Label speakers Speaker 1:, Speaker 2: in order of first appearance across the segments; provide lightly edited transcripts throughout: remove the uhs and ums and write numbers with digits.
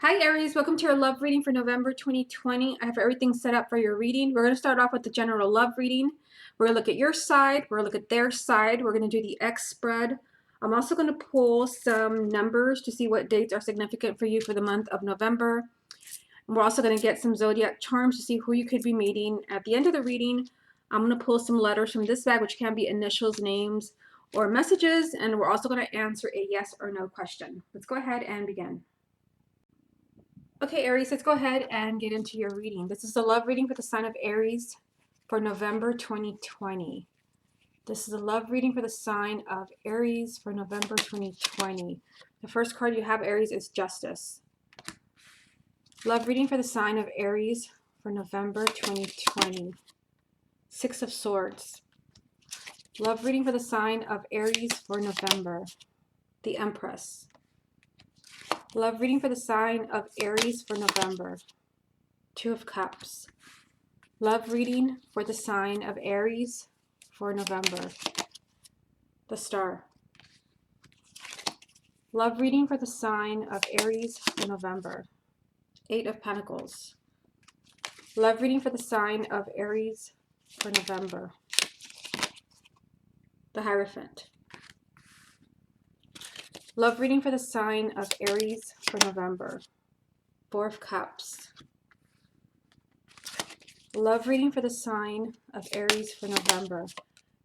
Speaker 1: Hi Aries, welcome to your love reading for November 2020. I have everything set up for your reading. We're going to start off with the general love reading. We're going to look at your side, we're going to look at their side, we're going to do the X spread. I'm also going to pull some numbers to see what dates are significant for you for the month of November. And we're also going to get some Zodiac charms to see who you could be meeting. At the end of the reading, I'm going to pull some letters from this bag, which can be initials, names, or messages, and we're also going to answer a yes or no question. Let's go ahead and begin. Okay, Aries, let's go ahead and get into your reading. This is the love reading for the sign of Aries for November 2020. This is a love reading for the sign of Aries for November 2020. The first card you have, Aries, is Justice. Love reading for the sign of Aries for November 2020. Six of Swords. Love reading for the sign of Aries for November. The Empress. Love reading for the sign of Aries for November. Two of Cups. Love reading for the sign of Aries for November. The Star. Love reading for the sign of Aries for November. Eight of Pentacles. Love reading for the sign of Aries for November. The Hierophant. Love reading for the sign of Aries for November. Four of Cups. Love reading for the sign of Aries for November.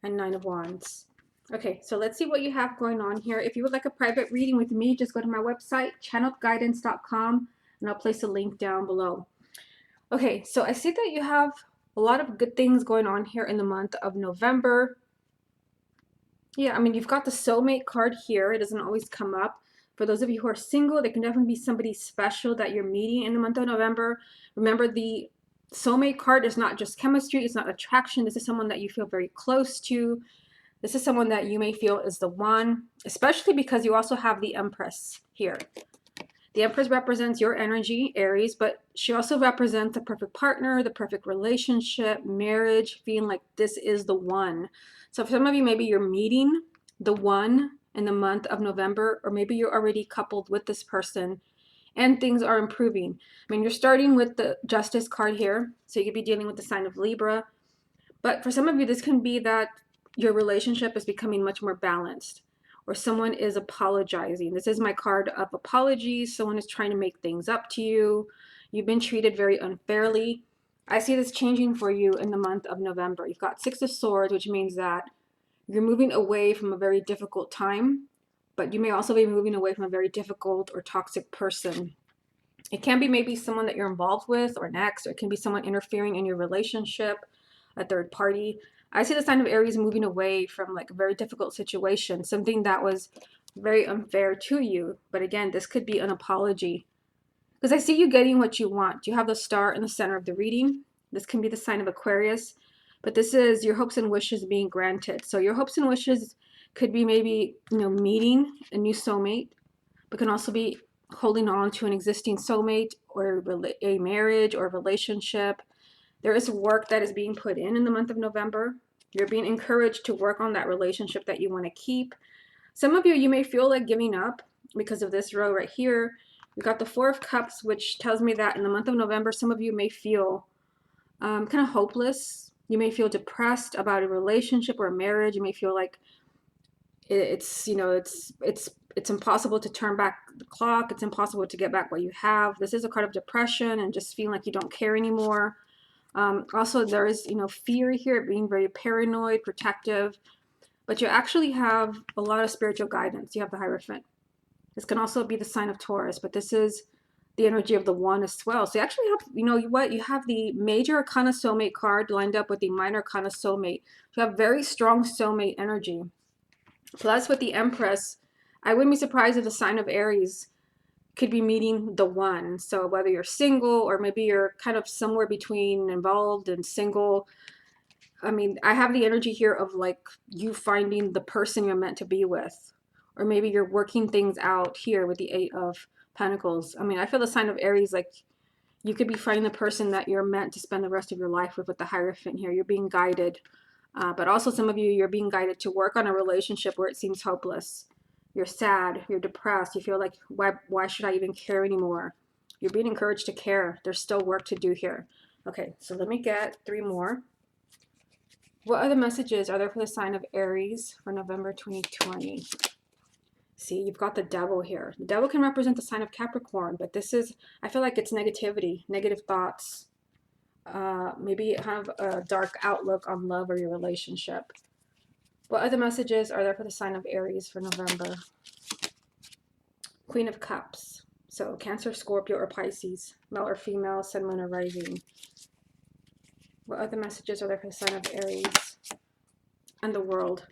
Speaker 1: And Nine of Wands. Okay, so let's see what you have going on here. If you would like a private reading with me, just go to my website, channelguidance.com, and I'll place a link down below. Okay, so I see that you have a lot of good things going on here in the month of November. Yeah, I mean, you've got the soulmate card here. It doesn't always come up. For those of you who are single, there can definitely be somebody special that you're meeting in the month of November. Remember, the soulmate card is not just chemistry, it's not attraction. This is someone that you feel very close to. This is someone that you may feel is the one, especially because you also have the Empress here. The Empress represents your energy, Aries, but she also represents the perfect partner, the perfect relationship, marriage, feeling like this is the one. So for some of you, maybe you're meeting the one in the month of November, or maybe you're already coupled with this person and things are improving. I mean, you're starting with the Justice card here, so you could be dealing with the sign of Libra. But for some of you, this can be that your relationship is becoming much more balanced, or someone is apologizing. This is my card of apologies. Someone is trying to make things up to you. You've been treated very unfairly. I see this changing for you in the month of November. You've got Six of Swords, which means that you're moving away from a very difficult time, but you may also be moving away from a very difficult or toxic person. It can be maybe someone that you're involved with or next, or it can be someone interfering in your relationship, a third party. I see the sign of Aries moving away from like a very difficult situation, something that was very unfair to you. But again, this could be an apology because I see you getting what you want. You have the star in the center of the reading. This can be the sign of Aquarius, but this is your hopes and wishes being granted. So your hopes and wishes could be maybe, meeting a new soulmate, but can also be holding on to an existing soulmate or a marriage or relationship. There is work that is being put in the month of November. You're being encouraged to work on that relationship that you want to keep. Some of you may feel like giving up because of this row right here. We've got the Four of Cups, which tells me that in the month of November, some of you may feel kind of hopeless. You may feel depressed about a relationship or a marriage. You may feel like it's impossible to turn back the clock. It's impossible to get back what you have. This is a card of depression and just feeling like you don't care anymore. Also, there is, fear here, being very paranoid, protective, but you actually have a lot of spiritual guidance. You have the Hierophant. This can also be the sign of Taurus, but this is the energy of the one as well. So you actually have, you have the major arcana soulmate card lined up with the minor arcana soulmate. You have very strong soulmate energy. Plus with the Empress, I wouldn't be surprised if the sign of Aries could be meeting the one. So whether you're single or maybe you're kind of somewhere between involved and single, I mean, I have the energy here of like you finding the person you're meant to be with, or maybe you're working things out here with the Eight of Pentacles. I mean, I feel the sign of Aries, like you could be finding the person that you're meant to spend the rest of your life with the Hierophant here. You're being guided. But also some of you, you're being guided to work on a relationship where it seems hopeless. You're sad, you're depressed, you feel like, why should I even care anymore? You're being encouraged to care. There's still work to do here. Okay, so let me get 3 more. What other messages are there for the sign of Aries for November 2020? See, you've got the devil here. The devil can represent the sign of Capricorn, but this is, I feel like it's negativity, negative thoughts. Maybe have a dark outlook on love or your relationship. What other messages are there for the sign of Aries for November? Queen of Cups. So Cancer, Scorpio, or Pisces. Male or female, sun, moon, or rising. What other messages are there for the sign of Aries and the world?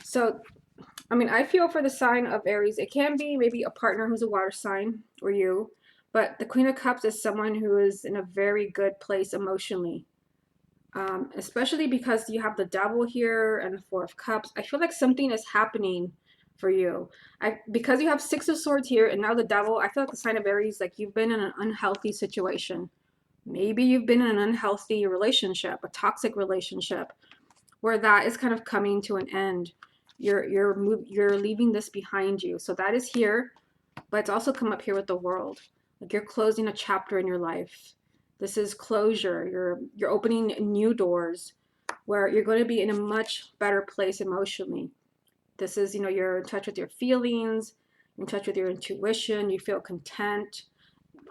Speaker 1: So, I mean, I feel for the sign of Aries, it can be maybe a partner who's a water sign or you, but the Queen of Cups is someone who is in a very good place emotionally. Especially because you have the devil here and the Four of Cups. I feel like something is happening for you. Because you have Six of Swords here and now the devil, I feel like the sign of Aries, like you've been in an unhealthy situation. Maybe you've been in an unhealthy relationship, a toxic relationship, where that is kind of coming to an end. You're leaving this behind you. So that is here, but it's also come up here with the world. Like you're closing a chapter in your life. This is closure. You're opening new doors where you're going to be in a much better place emotionally. This is, you're in touch with your feelings, in touch with your intuition, you feel content.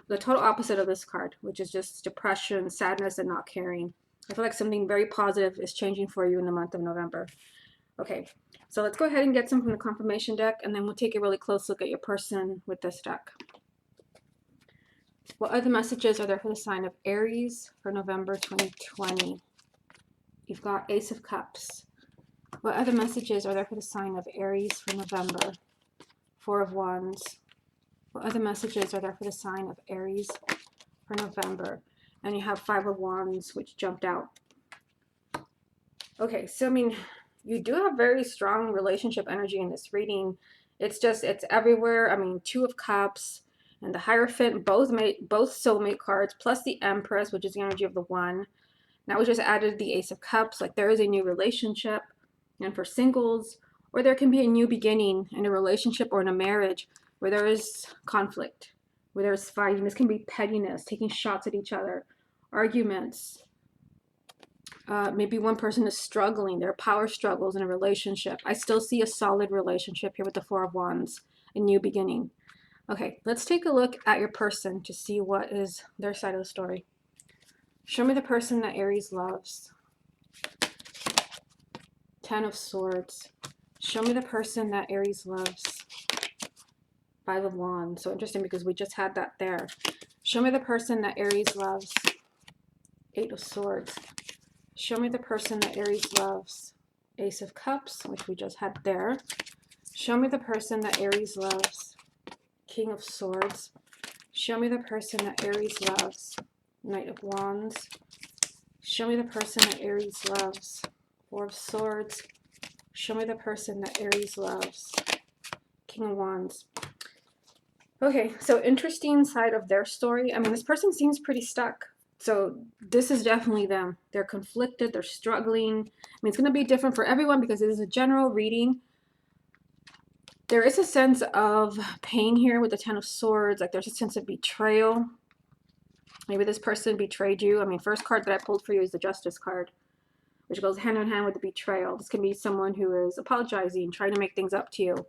Speaker 1: The total opposite of this card, which is just depression, sadness, and not caring. I feel like something very positive is changing for you in the month of November. Okay, so let's go ahead and get some from the confirmation deck, and then we'll take a really close look at your person with this deck. What other messages are there for the sign of Aries for November 2020? You've got Ace of Cups. What other messages are there for the sign of Aries for November? Four of Wands. What other messages are there for the sign of Aries for November? And you have Five of Wands, which jumped out. Okay, so I mean, you do have very strong relationship energy in this reading. It's everywhere. I mean, Two of Cups and the Hierophant, both soulmate cards, plus the Empress, which is the energy of the One. Now we just added the Ace of Cups, like there is a new relationship. And for singles, or there can be a new beginning in a relationship or in a marriage where there is conflict, where there's fighting. This can be pettiness, taking shots at each other, arguments. Maybe one person is struggling. There are power struggles in a relationship. I still see a solid relationship here with the Four of Wands, a new beginning. Okay, let's take a look at your person to see what is their side of the story. Show me the person that Aries loves. Ten of Swords. Show me the person that Aries loves. Five of Wands. So interesting because we just had that there. Show me the person that Aries loves. Eight of Swords. Show me the person that Aries loves. Ace of Cups, which we just had there. Show me the person that Aries loves. King of Swords. Show me the person that Aries loves. Knight of Wands. Show me the person that Aries loves. Four of Swords. Show me the person that Aries loves. King of Wands. Okay, so interesting side of their story. I mean, this person seems pretty stuck. So this is definitely them. They're conflicted. They're struggling. I mean, it's going to be different for everyone because it is a general reading. There is a sense of pain here with the Ten of Swords. Like there's a sense of betrayal. Maybe this person betrayed you. I mean, first card that I pulled for you is the Justice card, which goes hand in hand with the betrayal. This can be someone who is apologizing, trying to make things up to you.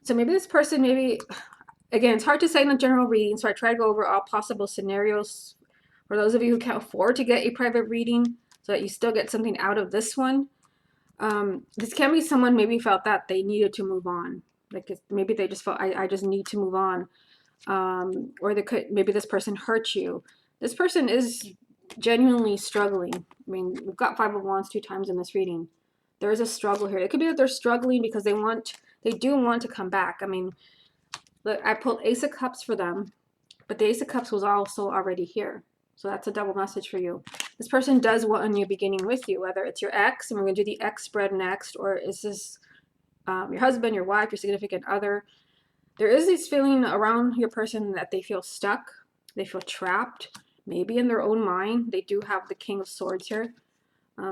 Speaker 1: So maybe this person, again, it's hard to say in a general reading, so I try to go over all possible scenarios for those of you who can't afford to get a private reading so that you still get something out of this one. This can be someone maybe felt that they needed to move on. Like maybe they just felt, I just need to move on. Or maybe this person hurt you. This person is genuinely struggling. I mean, we've got Five of Wands 2 times in this reading. There is a struggle here. It could be that they're struggling because they do want to come back. I mean, look, I pulled Ace of Cups for them, but the Ace of Cups was also already here. So that's a double message for you. This person does want a new beginning with you, whether it's your ex, and we're going to do the ex spread next, or is this your husband, your wife, your significant other. There is this feeling around your person that they feel stuck, they feel trapped, maybe in their own mind. They do have the King of Swords here.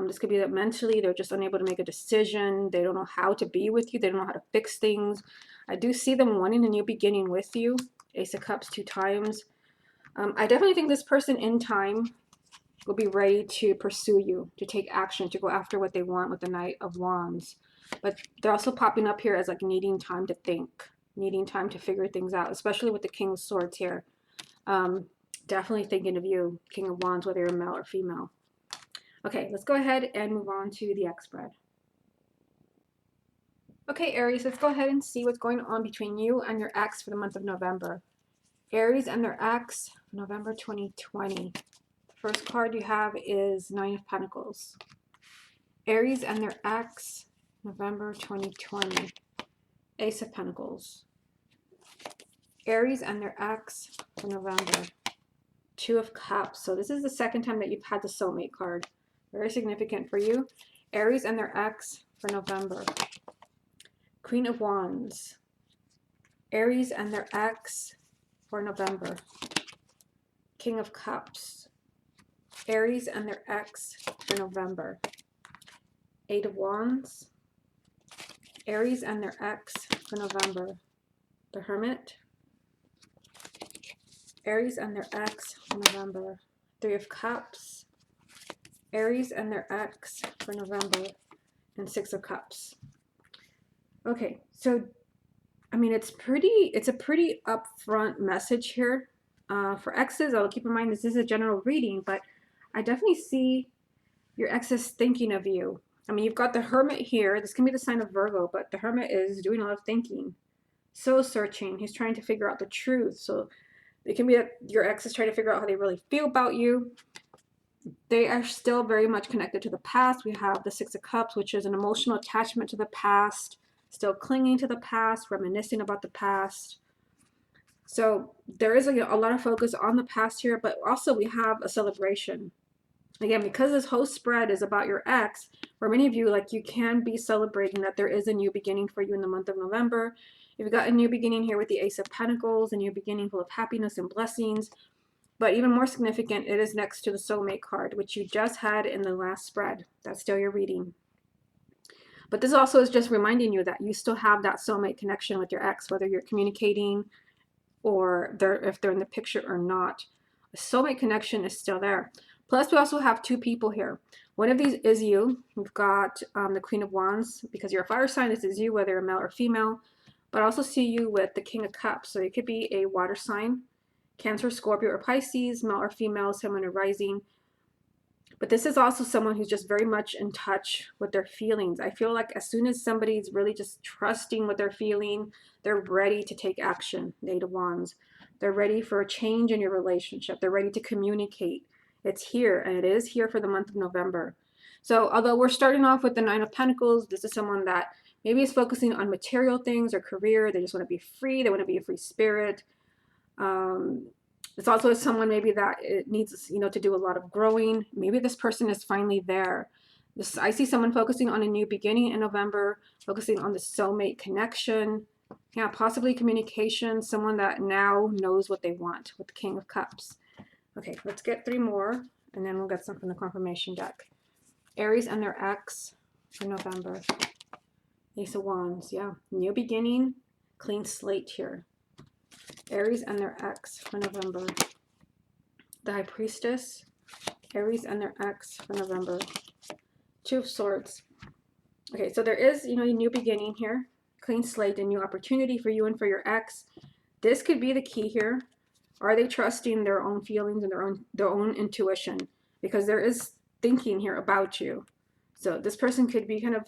Speaker 1: This could be that mentally they're just unable to make a decision. They don't know how to be with you. They don't know how to fix things. I do see them wanting a new beginning with you. Ace of Cups 2 times. I definitely think this person in time will be ready to pursue you, to take action, to go after what they want with the Knight of Wands. But they're also popping up here as like needing time to think, needing time to figure things out, especially with the King of Swords here. Definitely thinking of you, King of Wands, whether you're male or female. Okay, let's go ahead and move on to the X spread. Okay, Aries, let's go ahead and see what's going on between you and your ex for the month of November. Aries and their ex, November 2020. The first card you have is 9 of Pentacles. Aries and their ex, November 2020. Ace of Pentacles. Aries and their ex for November. 2 of Cups. So this is the second time that you've had the soulmate card. Very significant for you. Aries and their ex for November. Queen of Wands. Aries and their ex for November. King of Cups. Aries and their ex for November. 8 of Wands. Aries and their ex for November. The Hermit. Aries and their ex for November. 3 of Cups. Aries and their ex for November. And 6 of Cups. Okay, so I mean, it's a pretty upfront message here. For exes, I'll keep in mind this is a general reading, but I definitely see your exes thinking of you. I mean, you've got the Hermit here. This can be the sign of Virgo, but the Hermit is doing a lot of thinking. So searching. He's trying to figure out the truth. So it can be that your ex is trying to figure out how they really feel about you. They are still very much connected to the past. We have the 6 of Cups, which is an emotional attachment to the past. Still clinging to the past, reminiscing about the past. So there is a lot of focus on the past here, but also we have a celebration. Again, because this whole spread is about your ex, for many of you, like you can be celebrating that there is a new beginning for you in the month of November. You've got a new beginning here with the Ace of Pentacles, a new beginning full of happiness and blessings. But even more significant, it is next to the soulmate card, which you just had in the last spread. That's still your reading. But this also is just reminding you that you still have that soulmate connection with your ex, whether you're communicating or if they're in the picture or not. A soulmate connection is still there. Plus, we also have 2 people here. One of these is you. We've got the Queen of Wands. Because you're a fire sign, this is you, whether you're male or female. But I also see you with the King of Cups. So it could be a water sign, Cancer, Scorpio, or Pisces, male or female, someone rising. But this is also someone who's just very much in touch with their feelings. I feel like as soon as somebody's really just trusting what they're feeling, they're ready to take action. 8 of Wands. They're ready for a change in your relationship. They're ready to communicate. It's here, and it is here for the month of November. So although we're starting off with the 9 of Pentacles, this is someone that maybe is focusing on material things or career. They just want to be free. They want to be a free spirit. It's also someone maybe that it needs, to do a lot of growing. Maybe this person is finally there. I see someone focusing on a new beginning in November, focusing on the soulmate connection. Yeah, possibly communication, someone that now knows what they want with the King of Cups. Okay, let's get 3 more, and then we'll get some from the confirmation deck. Aries and their ex for November. Ace of Wands, yeah. New beginning, clean slate here. Aries and their ex for November. The High Priestess. Aries and their ex for November. 2 of Swords. Okay, so there is, a new beginning here. Clean slate, a new opportunity for you and for your ex. This could be the key here. Are they trusting their own feelings and their own intuition? Because there is thinking here about you. So this person could be kind of,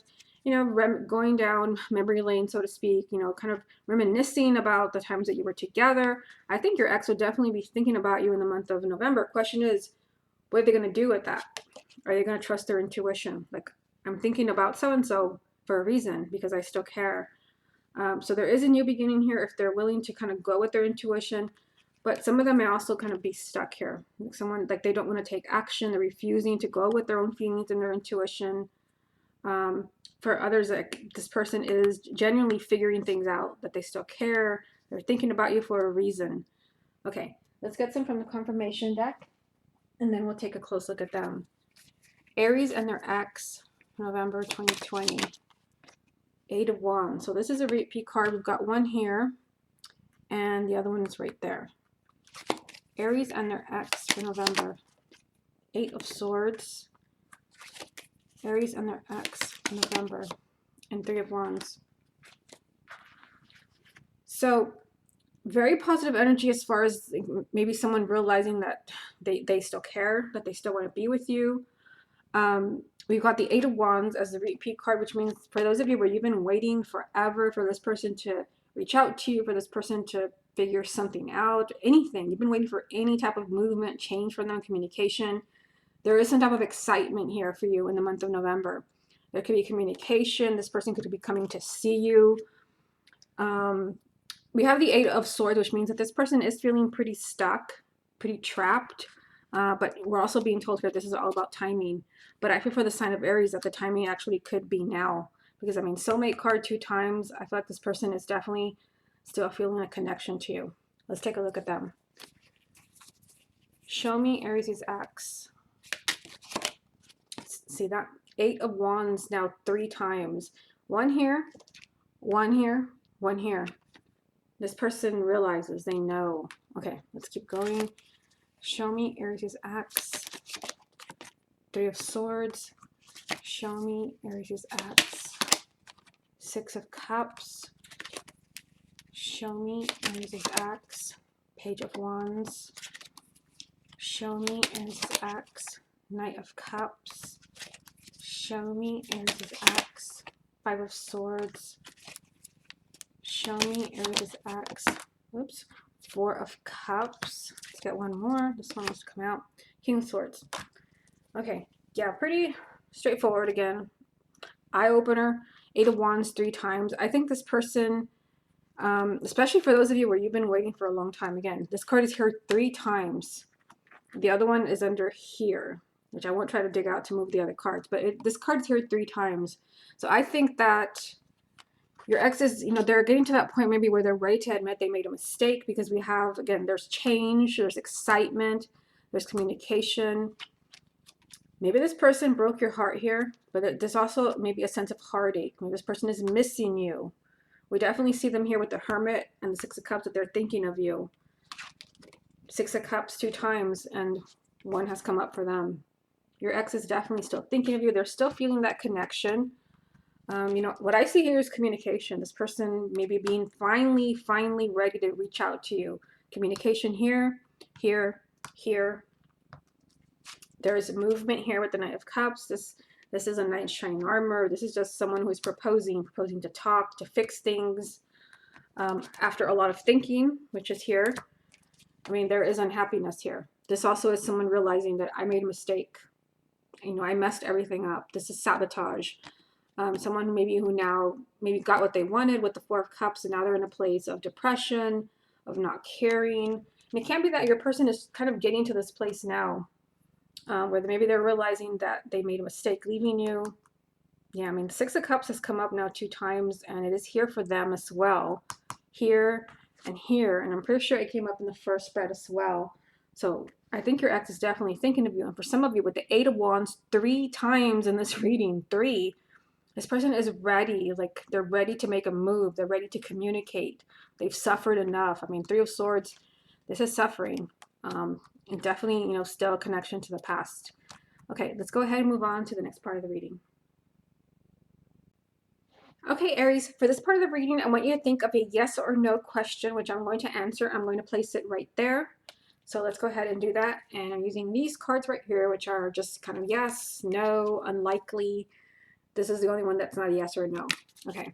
Speaker 1: going down memory lane, so to speak, kind of reminiscing about the times that you were together. I think your ex would definitely be thinking about you in the month of November. Question is, what are they going to do with that? Are they going to trust their intuition? Like, I'm thinking about so-and-so for a reason because I still care. So there is a new beginning here if they're willing to kind of go with their intuition. But some of them may also kind of be stuck here. Like someone, like they don't want to take action. They're refusing to go with their own feelings and their intuition. For others, like this person is genuinely figuring things out, that they still care. They're thinking about you for a reason. Okay, let's get some from the confirmation deck, and then we'll take a close look at them. Aries and their ex, November 2020. Eight of Wands. So this is a repeat card. We've got one here, and the other one is right there. Aries and their ex for November. Eight of Swords. Aries and their ex for November. And Three of Wands. So very positive energy as far as maybe someone realizing that they still care, that they still want to be with you. We've got the Eight of Wands as the repeat card, which means for those of you where you've been waiting forever for this person to reach out to you, for this person to figure something out, anything, you've been waiting for any type of movement, change from them, communication. There is some type of excitement here for you in the month of November. There could be communication. This person could be coming to see you. We have the Eight of Swords, which means that this person is feeling pretty stuck, pretty trapped. But we're also being told here this is all about timing. But I feel for the sign of Aries that the timing actually could be now. Because, I mean, soulmate card 2 times. I feel like this person is definitely still feeling a connection to you. Let's take a look at them. Show me Aries' ex. See that? Eight of Wands now 3 times. One here, one here, one here. This person realizes, they know. Okay, let's keep going. Show me Aries' ex. Three of Swords. Show me Aries' ex. Six of Cups. Show me Aries' ex. Page of Wands. Show me Aries' ex. Knight of Cups. Show me Aries' ex. Five of Swords. Show me Aries' ex. Whoops. Four of Cups. Let's get one more. This one must come out. King of Swords. Okay. Yeah, pretty straightforward again. Eye-opener. Eight of Wands 3 times. I think this person, especially for those of you where you've been waiting for a long time, again, this card is here 3 times. The other one is under here, which I won't try to dig out to move the other cards. But this card's here 3 times. So I think that your exes, you know, they're getting to that point maybe where they're ready to admit they made a mistake, because we have, again, there's change, there's excitement, there's communication. Maybe this person broke your heart here, but there's also maybe a sense of heartache. Maybe this person is missing you. We definitely see them here with the Hermit and the Six of Cups, that they're thinking of you. Six of Cups 2 times, and one has come up for them. Your ex is definitely still thinking of you. They're still feeling that connection. You know, what I see here is communication. This person maybe being finally ready to reach out to you. Communication here, here, here. There's movement here with the Knight of Cups. This is a knight in shining armor. This is just someone who's proposing to talk, to fix things after a lot of thinking, which is here. I mean, there is unhappiness here. This also is someone realizing that I made a mistake. You know, I messed everything up. This is sabotage. Someone who now got what they wanted with the Four of Cups, and now they're in a place of depression, of not caring. And it can be that your person is kind of getting to this place now where maybe they're realizing that they made a mistake leaving you. Yeah, I mean, the Six of Cups has come up now 2 times, and it is here for them as well. Here and here, and I'm pretty sure it came up in the first spread as well. So I think your ex is definitely thinking of you. And for some of you, with the Eight of Wands 3 times in this reading, 3, this person is ready. Like, they're ready to make a move. They're ready to communicate. They've suffered enough. I mean, Three of Swords, this is suffering. And definitely, you know, still a connection to the past. Okay, let's go ahead and move on to the next part of the reading. Okay, Aries, for this part of the reading, I want you to think of a yes or no question, which I'm going to answer. I'm going to place it right there. So let's go ahead and do that. And I'm using these cards right here, which are just kind of yes, no, unlikely. This is the only one that's not a yes or a no. Okay.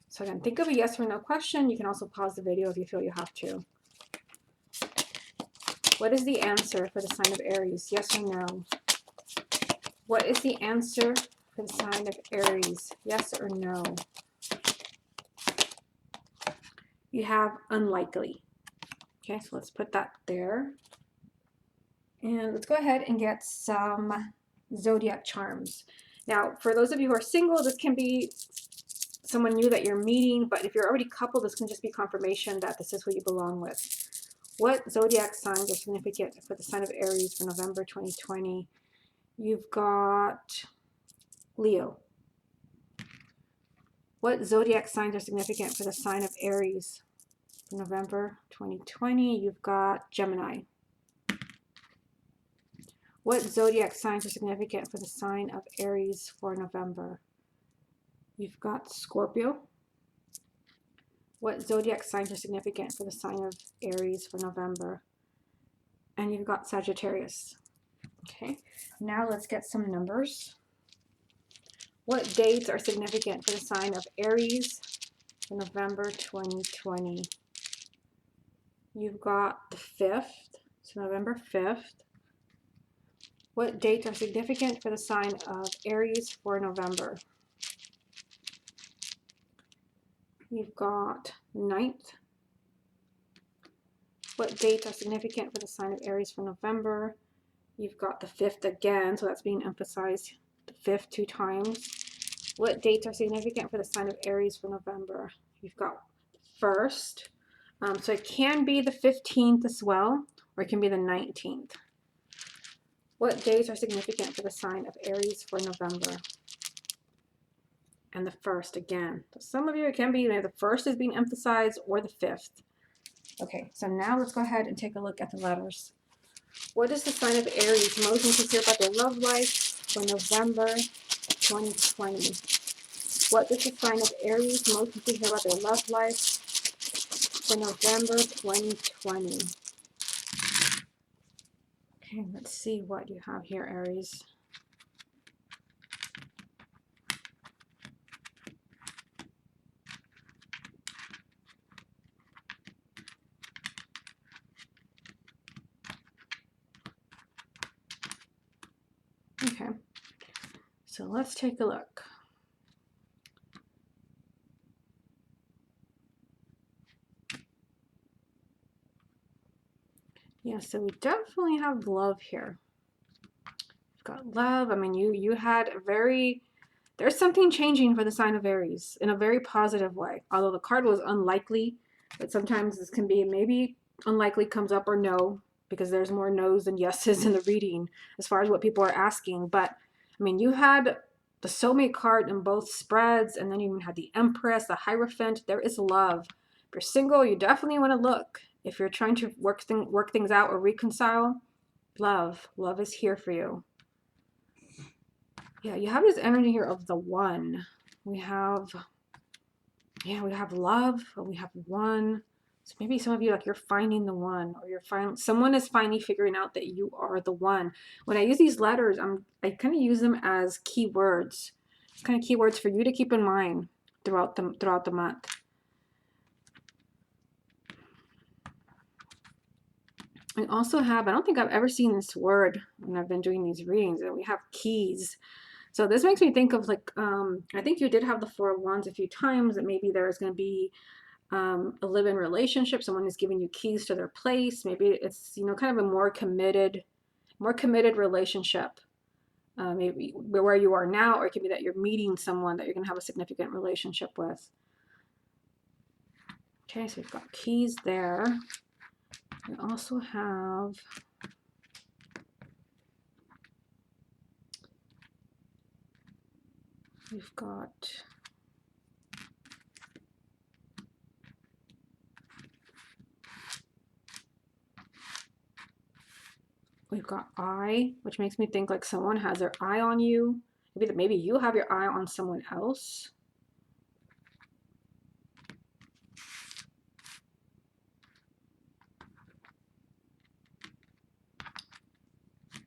Speaker 1: So again, think of a yes or no question. You can also pause the video if you feel you have to. What is the answer for the sign of Aries? Yes or no? What is the answer for the sign of Aries? Yes or no? You have unlikely. Okay, so let's put that there. And let's go ahead and get some Zodiac charms. Now, for those of you who are single, this can be someone new that you're meeting, but if you're already coupled, this can just be confirmation that this is who you belong with. What Zodiac signs are significant for the sign of Aries for November 2020? You've got Leo, What zodiac signs are significant for the sign of Aries for November 2020? You've got Gemini. What zodiac signs are significant for the sign of Aries for November? You've got Scorpio. What zodiac signs are significant for the sign of Aries for November? And you've got Sagittarius. Okay, now let's get some numbers. What dates are significant for the sign of Aries for November 2020? You've got the 5th, so November 5th. What dates are significant for the sign of Aries for November? You've got 9th. What dates are significant for the sign of Aries for November? You've got the 5th again, so that's being emphasized, the 5th 2 times. What dates are significant for the sign of Aries for November? You've got 1st. So it can be the 15th as well, or it can be the 19th. What days are significant for the sign of Aries for November? And the 1st again. So some of you, it can be either the 1st is being emphasized or the 5th. Okay, so now let's go ahead and take a look at the letters. What is the sign of Aries most insecure about their love life for November 2020? What is the sign of Aries most insecure about their love life for November 2020? Okay, let's see what you have here, Aries. Okay, so let's take a look. Yeah, so we definitely have love here. We've got love. I mean, you had a very, there's something changing for the sign of Aries in a very positive way. Although the card was unlikely, but sometimes this can be maybe unlikely comes up or no, because there's more no's than yeses in the reading as far as what people are asking. But I mean, you had the soulmate card in both spreads, and then you even had the Empress, the Hierophant. There is love. If you're single, you definitely want to look. If you're trying to work things out or reconcile, love is here for you. Yeah, you have this energy here of the one. We have love, or we have one. So maybe some of you, like, you're finding the one, or someone is finally figuring out that you are the one. When I use these letters, I kind of use them as keywords. It's kind of keywords for you to keep in mind throughout the month. We also have, I don't think I've ever seen this word when I've been doing these readings, and we have keys. So this makes me think of, like, I think you did have the 4 of Wands a few times, that maybe there's going to be a live-in relationship. Someone is giving you keys to their place. Maybe it's, kind of a more committed relationship. Maybe where you are now, or it could be that you're meeting someone that you're going to have a significant relationship with. Okay, so we've got keys there. We also have we've got eye, which makes me think like someone has their eye on you. Maybe you have your eye on someone else.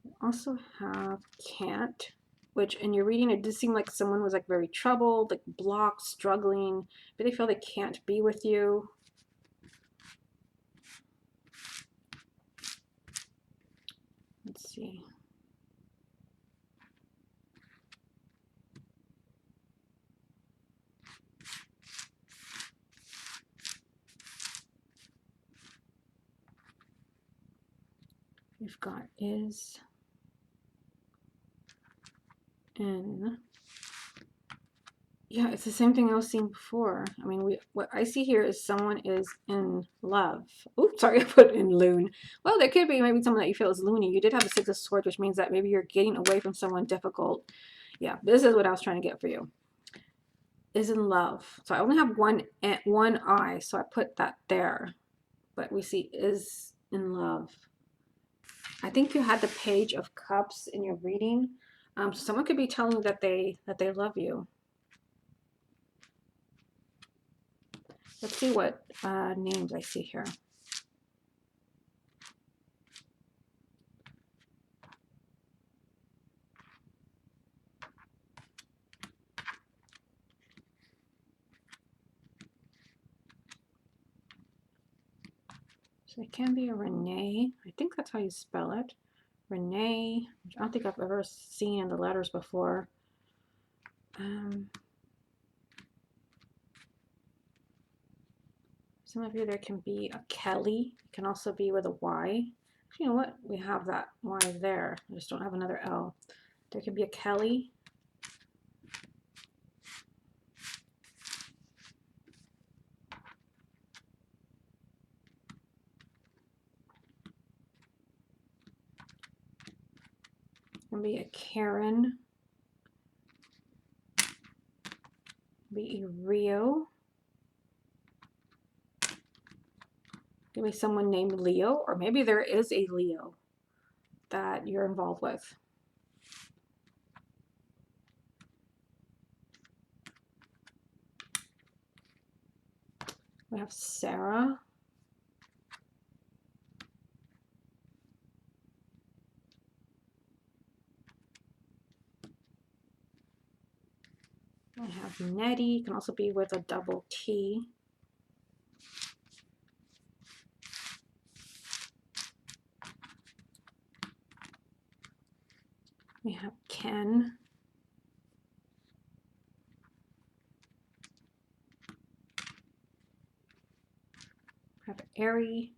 Speaker 1: We also have can't, which in your reading, it did seem like someone was like very troubled, like blocked, struggling, but they feel they can't be with you. Let's see. We've got is in. Yeah, it's the same thing I was seeing before. I mean, what I see here is someone is in love. Oops, sorry, I put in loon. Well, there could be maybe someone that you feel is loony. You did have the 6 of Swords, which means that maybe you're getting away from someone difficult. Yeah, this is what I was trying to get for you. is in love. So I only have one eye, so I put that there. But we see is in love. I think you had the Page of Cups in your reading. So someone could be telling you that they love you. Let's see what names I see here. So it can be a Renee. I think that's how you spell it. Renee, which I don't think I've ever seen in the letters before. Some of you, there can be a Kelly. It can also be with a Y. You know what? We have that Y there. I just don't have another L. There can be a Kelly. Can be a Karen. Be a Rio. Give me someone named Leo, or maybe there is a Leo that you're involved with. We have Sarah. I have Nettie, can also be with a double T. We have Ken. We have Aries.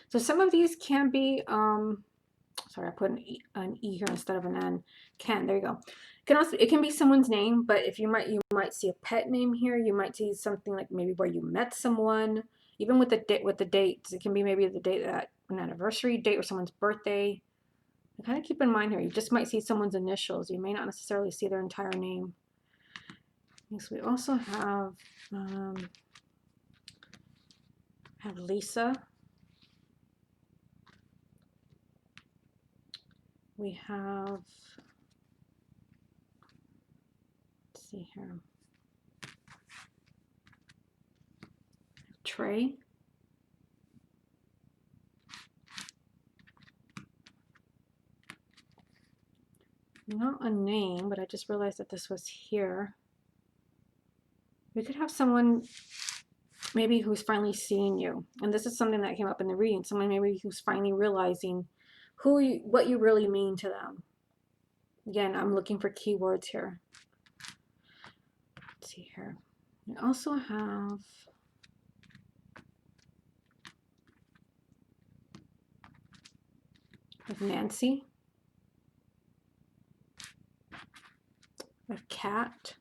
Speaker 1: So some of these can be, sorry, I put an E here instead of an N. Ken, there you go. It can be someone's name, but if you might see a pet name here. You might see something like maybe where you met someone. Even with the dates, it can be maybe the date that an anniversary date or someone's birthday. And kind of keep in mind here, you just might see someone's initials. You may not necessarily see their entire name. Yes, we also have Lisa. We have, let's see here, Trey. Not a name, but I just realized that this was here. We could have someone maybe who's finally seeing you. And this is something that came up in the reading. Someone maybe who's finally realizing what you really mean to them. Again, I'm looking for keywords here. Let's see here. We also have Nancy. We have Kat.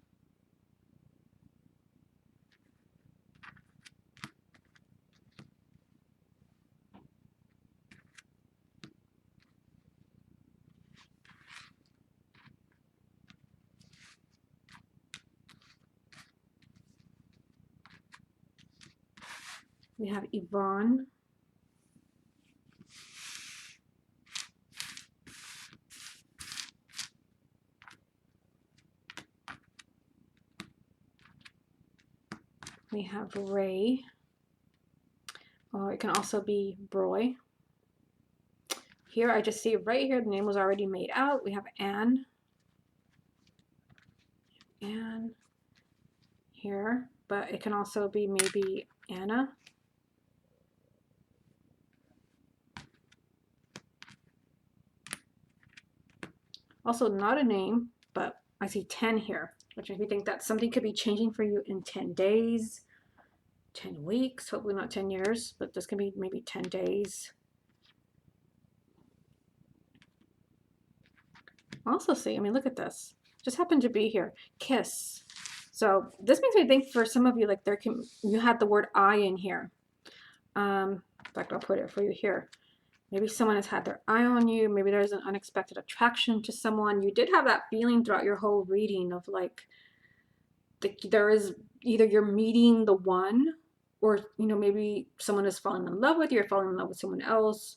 Speaker 1: We have Yvonne. We have Ray. Or it can also be Broy. Here, I just see right here, the name was already made out. We have Anne. Anne here, but it can also be maybe Anna. Also not a name, but I see 10 here, which if you think that something could be changing for you in 10 days, 10 weeks, hopefully not 10 years, but this can be maybe 10 days. Also see, I mean, look at this. Just happened to be here. Kiss. So this makes me think for some of you, like you had the word I in here. In fact, I'll put it for you here. Maybe someone has had their eye on you. Maybe there's an unexpected attraction to someone. You did have that feeling throughout your whole reading of like there is either you're meeting the one, or maybe someone is falling in love with you, or falling in love with someone else,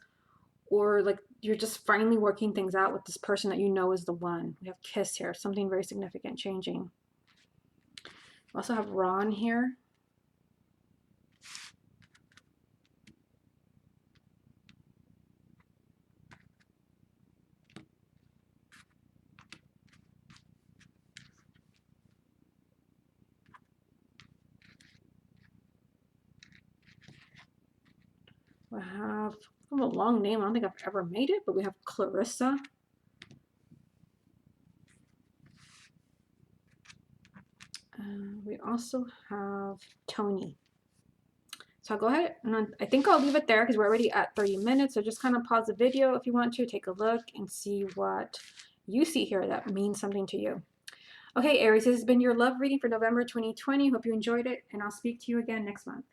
Speaker 1: or like you're just finally working things out with this person that is the one. We have kiss here, something very significant changing. We also have Ron here. We have a long name. I don't think I've ever made it, but we have Clarissa. We also have Tony. So I'll go ahead and I think I'll leave it there because we're already at 30 minutes. So just kind of pause the video if you want to, take a look and see what you see here that means something to you. Okay, Aries, this has been your love reading for November 2020. Hope you enjoyed it, and I'll speak to you again next month.